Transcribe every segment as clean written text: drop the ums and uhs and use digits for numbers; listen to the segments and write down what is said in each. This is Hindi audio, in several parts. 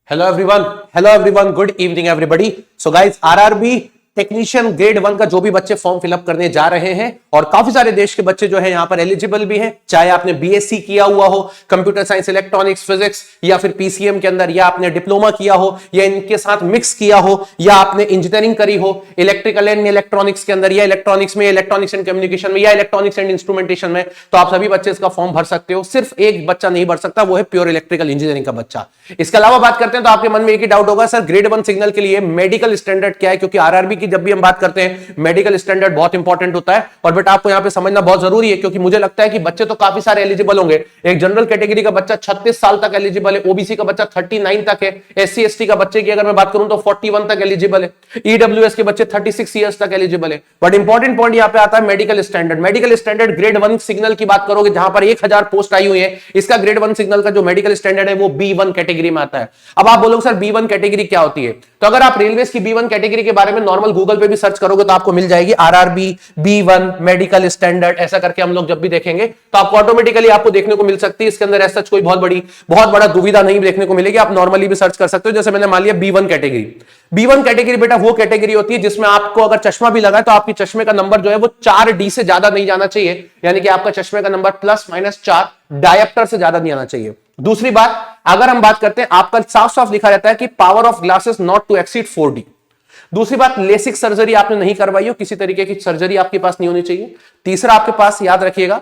Hello everyone, good evening everybody. So guys, RRB technician grade 1 का जो भी बच्चे फॉर्म फिलअप करने जा रहे हैं, और काफी सारे देश के बच्चे जो है यहां पर एलिजिबल भी हैं, चाहे आपने बीएससी किया हुआ हो कंप्यूटर साइंस, इलेक्ट्रॉनिक्स, फिजिक्स, या फिर पीसीएम के अंदर, या आपने डिप्लोमा किया हो, या इनके साथ मिक्स किया हो, या आपने इंजीनियरिंग करी हो इलेक्ट्रिकल एंड इलेक्ट्रॉनिक्स के अंदर, या इलेक्ट्रॉनिक्स में, इलेक्ट्रॉनिक्स एंड कम्युनिकेशन में, या इलेक्ट्रॉनिक्स एंड इंस्ट्रूमेंटेशन में, तो आप सभी बच्चे इसका फॉर्म भर सकते हो। सिर्फ एक बच्चा नहीं भर सकता, वो है प्योर इलेक्ट्रिकल इंजीनियरिंग का बच्चा। इसके अलावा बात करते हैं तो आपके मन में एक ही डाउट होगा, सर ग्रेड 1 सिग्नल के लिए मेडिकल स्टैंडर्ड क्या है? क्योंकि आरआरबी की जब भी हम बात करते हैं मेडिकल स्टैंडर्ड बहुत इंपॉर्टेंट होता है, और बेटा आपको यहां पे समझना बहुत जरूरी है, क्योंकि मुझे लगता है कि बच्चे तो काफी सारे एलिजिबल होंगे। एक जनरल कैटेगरी का बच्चा 36 साल तक एलिजिबल है, ओबीसी का बच्चा 39 तक है, एससी एसटी का बच्चे की अगर मैं बात करूं तो 41 तक एलिजिबल है, ईडब्ल्यूएस के बच्चे 36 ईयर्स तक एलिजिबल है। बट इंपॉर्टेंट पॉइंट यहां पे आता है medical standard. Medical standard grade 1 signal की बात करोगे, जहां पर 1000 पोस्ट आई हुई है, इसका ग्रेड 1 सिग्नल का जो मेडिकल स्टैंडर्ड है वो B1 कैटेगरी में आता है। अब आप बोलोगे सर B1 कैटेगरी क्या होती है? तो अगर आप रेलवे की B1 कैटेगरी के बारे में नॉर्मल गूगल पे भी सर्च करोगे तो आपको मिल जाएगी आरआरबी B1 मेडिकल स्टैंडर्ड, ऐसा करके हम लोग जब भी देखेंगे तो आपको ऑटोमेटिकली आपको देखने को मिल सकती है। इसके अंदर ऐसा कोई बहुत बड़ा दुविधा नहीं देखने को मिलेगी, आप नॉर्मली भी सर्च कर सकते हो। जैसे मैंने मान लिया B1 कैटेगरी। B1 कैटेगरी बेटा वो कैटेगरी होती है जिसमें आपको अगर चश्मा भी लगा है तो आपकी चश्मे का नंबर जो है वो 4D से ज्यादा नहीं जाना चाहिए, यानी कि आपका चश्मे का नंबर +-4 डायप्टर से ज्यादा नहीं आना चाहिए। दूसरी बात, अगर हम बात करते हैं, आपका साफ साफ लिखा रहता है कि power of glasses not to exceed 4D। दूसरी बात, लेसिक सर्जरी आपने नहीं करवाई हो, किसी तरीके की सर्जरी आपके पास नहीं होनी चाहिए। तीसरा, आपके पास याद रखिएगा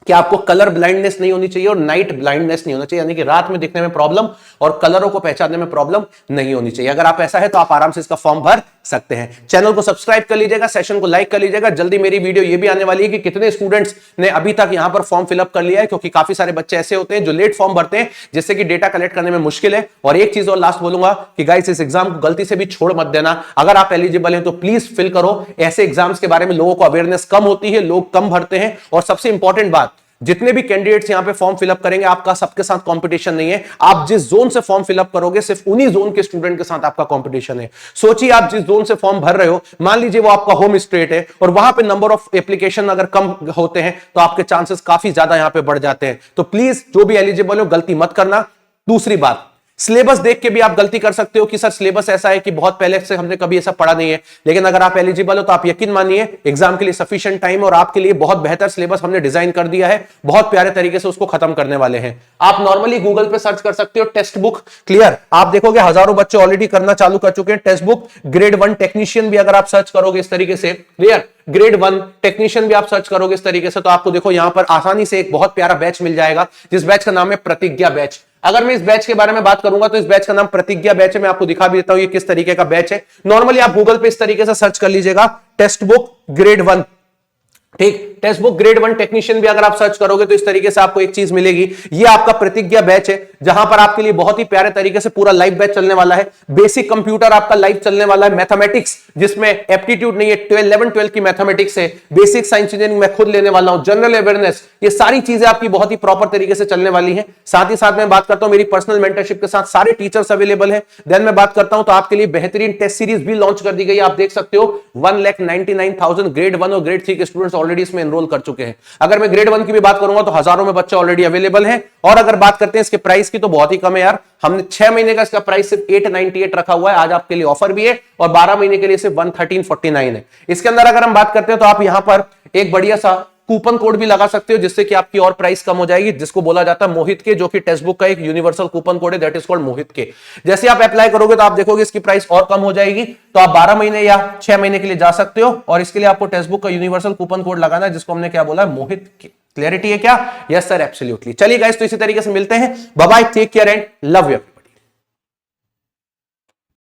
कि आपको कलर ब्लाइंडनेस नहीं होनी चाहिए और नाइट ब्लाइंडनेस नहीं होना चाहिए, यानी कि रात में दिखने में प्रॉब्लम और कलरों को पहचानने में प्रॉब्लम नहीं होनी चाहिए। अगर आप ऐसा है तो आप आराम से इसका फॉर्म भर सकते हैं। चैनल को सब्सक्राइब कर लीजिएगा, सेशन को लाइक कर लीजिएगा। जल्दी मेरी वीडियो ये भी आने वाली है कि कितने स्टूडेंट्स ने अभी तक यहां पर फॉर्म फिलअप कर लिया है, क्योंकि काफी सारे बच्चे ऐसे होते हैं जो लेट फॉर्म भरते हैं, जिससे कि डेटा कलेक्ट करने में मुश्किल है। और एक चीज और लास्ट बोलूंगा कि गाइस, इस एग्जाम को गलती से भी छोड़ मत देना। अगर आप एलिजिबल हैं तो प्लीज फिल करो। ऐसे एग्जाम्स के बारे में लोगों को अवेयरनेस कम होती है, लोग कम भरते हैं। और सबसे इंपॉर्टेंट बात, जितने भी कैंडिडेट्स यहां पे फॉर्म फिलअप करेंगे, आपका सबके साथ कंपटीशन नहीं है। आप जिस जोन से फॉर्म फिलअप करोगे, सिर्फ उन्हीं जोन के स्टूडेंट के साथ आपका कंपटीशन है। सोचिए, आप जिस जोन से फॉर्म भर रहे हो, मान लीजिए वो आपका होम स्टेट है, और वहां पे नंबर ऑफ एप्लीकेशन अगर कम होते हैं तो आपके चांसेस काफी ज्यादा यहां पे बढ़ जाते हैं। तो प्लीज जो भी एलिजिबल हो, गलती मत करना। दूसरी बात, सिलेबस देख के भी आप गलती कर सकते हो कि सर सिलेबस ऐसा है कि बहुत पहले से हमने कभी ऐसा पढ़ा नहीं है। लेकिन अगर आप एलिजिबल हो तो आप यकीन मानिए, एग्जाम के लिए सफिशिएंट टाइम और आपके लिए बहुत बेहतर सिलेबस हमने डिजाइन कर दिया है। बहुत प्यारे तरीके से उसको खत्म करने वाले हैं। आप नॉर्मली गूगल पे सर्च कर सकते हो टेक्स्ट बुक क्लियर, आप देखोगे हजारों बच्चे ऑलरेडी करना चालू कर चुके हैं। टेक्स्ट बुक ग्रेड 1 टेक्नीशियन भी अगर आप सर्च करोगे इस तरीके से, क्लियर, ग्रेड 1 टेक्नीशियन भी आप सर्च करोगे इस तरीके से, तो आपको देखो यहां पर आसानी से एक बहुत प्यारा बैच मिल जाएगा, जिस बैच का नाम है प्रतिज्ञा बैच। अगर मैं इस बैच के बारे में बात करूंगा तो इस बैच का नाम प्रतिज्ञा बैच है। मैं आपको दिखा भी देता हूं ये किस तरीके का बैच है। नॉर्मली आप गूगल पे इस तरीके से सर्च कर लीजिएगा, टेक्स्ट बुक ग्रेड 1, ठीक, टेक्स्ट बुक ग्रेड 1 टेक्नीशियन भी अगर आप सर्च करोगे तो इस तरीके से आपको एक चीज मिलेगी। ये आपका प्रतिज्ञा बैच है, जहां पर आपके लिए बहुत ही प्यारे तरीके से पूरा लाइव बैच चलने वाला है। बेसिक कंप्यूटर आपका लाइव चलने वाला है, मैथमेटिक्स जिसमें एप्टीट्यूड नहीं है, 11-12 की मैथमेटिक्स है, बेसिक साइंस इंजीनियरिंग मैं खुद लेने वाला हूं, जनरल अवेयरनेस, ये सारी चीजें आपकी बहुत ही प्रॉपर तरीके से चलने वाली है। साथ ही साथ मैं बात करता हूं मेरी पर्सनल मेंटरशिप के साथ सारे टीचर्स अवेलेबल है। देन मैं बात करता हूं तो आपके लिए बेहतरीन टेस्ट सीरीज भी लॉन्च कर दी गई। आप देख सकते हो 1,99,000 ग्रेड 1 और ग्रेड 3 के स्टूडेंट्स ऑलरेडी इसमें एनरोल कर चुके हैं। अगर मैं ग्रेड 1 की भी बात करूंगा तो हजारों में बच्चे ऑलरेडी अवेलेबल हैं। और अगर बात करते हैं इसके प्राइस की तो बहुत ही कम है यार। हमने 6 महीने का इसका प्राइस सिर्फ 898 रखा हुआ है। आज आपके लिए ऑफर भी है, और 12 महीने के लिए सिर्फ 11349 है। इसके अंदर अगर हम बात करते हैं तो आप यहां पर एक बढ़िया सा कूपन कोड भी लगा सकते हो, जिससे कि आपकी और प्राइस कम हो जाएगी, जिसको बोला जाता है मोहित के, जो कि टेक्स्ट बुक का एक यूनिवर्सल कूपन कोड है, दैट इज कॉल्ड मोहित के। जैसे आप अप्लाई करोगे तो आप देखोगे इसकी प्राइस और कम हो जाएगी। तो आप 12 महीने या 6 महीने के लिए जा सकते हो, और इसके लिए आपको टेक्स्ट बुक का यूनिवर्सल कूपन कोड लगाना है, जिसको हमने क्या बोला, मोहित के। क्लैरिटी है क्या? Yes sir, absolutely. चलिए गाइस, तो इसी तरीके से मिलते हैं। Bye bye, take care and love you.